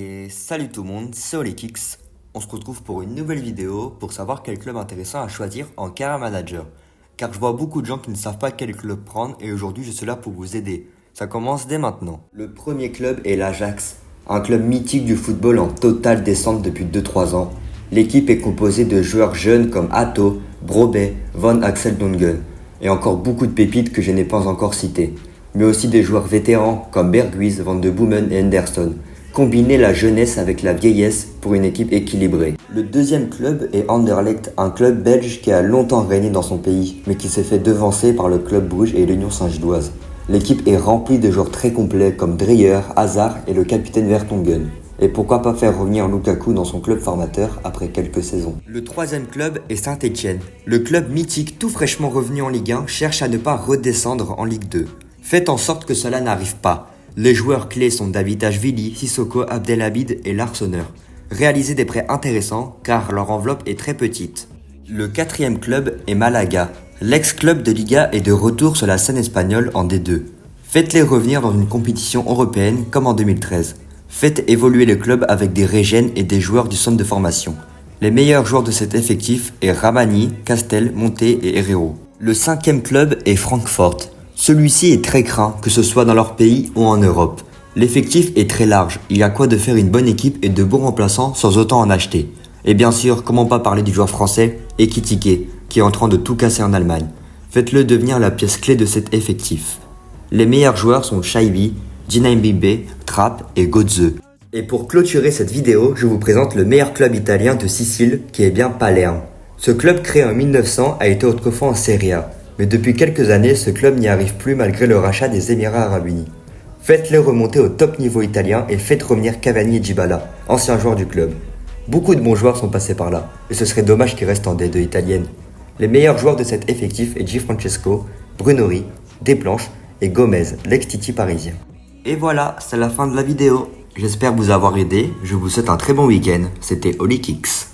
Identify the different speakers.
Speaker 1: Et salut tout le monde, c'est Olekix. On se retrouve pour une nouvelle vidéo pour savoir quel club intéressant à choisir en carrière manager. Car je vois beaucoup de gens qui ne savent pas quel club prendre et aujourd'hui je suis là pour vous aider. Ça commence dès maintenant. Le premier club est l'Ajax, un club mythique du football en totale descente depuis 2-3 ans. L'équipe est composée de joueurs jeunes comme Atto, Brobbey, Van Axel Dongen et encore beaucoup de pépites que je n'ai pas encore citées. Mais aussi des joueurs vétérans comme Berghuis, Van de Boomen et Henderson. Combiner la jeunesse avec la vieillesse pour une équipe équilibrée. Le deuxième club est Anderlecht, un club belge qui a longtemps régné dans son pays, mais qui s'est fait devancer par le club Bruges et l'Union Saint-Gilloise. L'équipe est remplie de joueurs très complets comme Dreyer, Hazard et le capitaine Vertonghen. Et pourquoi pas faire revenir Lukaku dans son club formateur après quelques saisons. Le troisième club est Saint-Etienne. Le club mythique tout fraîchement revenu en Ligue 1 cherche à ne pas redescendre en Ligue 2. Faites en sorte que cela n'arrive pas. Les joueurs clés sont Davidashvili, Sissoko, Abdelhamid et Larsonneur. Réalisez des prêts intéressants car leur enveloppe est très petite. Le quatrième club est Malaga. L'ex-club de Liga est de retour sur la scène espagnole en D2. Faites-les revenir dans une compétition européenne comme en 2013. Faites évoluer le club avec des régènes et des joueurs du centre de formation. Les meilleurs joueurs de cet effectif est Ramani, Castel, Monté et Herrero. Le cinquième club est Francfort. Celui-ci est très craint, que ce soit dans leur pays ou en Europe. L'effectif est très large, il y a quoi de faire une bonne équipe et de bons remplaçants sans autant en acheter. Et bien sûr, comment pas parler du joueur français, Ekitike, qui est en train de tout casser en Allemagne. Faites-le devenir la pièce clé de cet effectif. Les meilleurs joueurs sont Shaibi, Dinaymbe, Trapp et Götze. Et pour clôturer cette vidéo, je vous présente le meilleur club italien de Sicile, qui est bien Palerme. Ce club créé en 1900 a été autrefois en Serie A. Mais depuis quelques années, ce club n'y arrive plus malgré le rachat des Émirats Arabes Unis. Faites-les remonter au top niveau italien et faites revenir Cavani et Dybala, anciens joueurs du club. Beaucoup de bons joueurs sont passés par là, et ce serait dommage qu'ils restent en D2 italienne. Les meilleurs joueurs de cet effectif est Gianfrancesco, Brunori, Desplanches et Gomez, l'ex-Titi parisien. Et voilà, c'est la fin de la vidéo. J'espère vous avoir aidé, je vous souhaite un très bon week-end, c'était Olekix.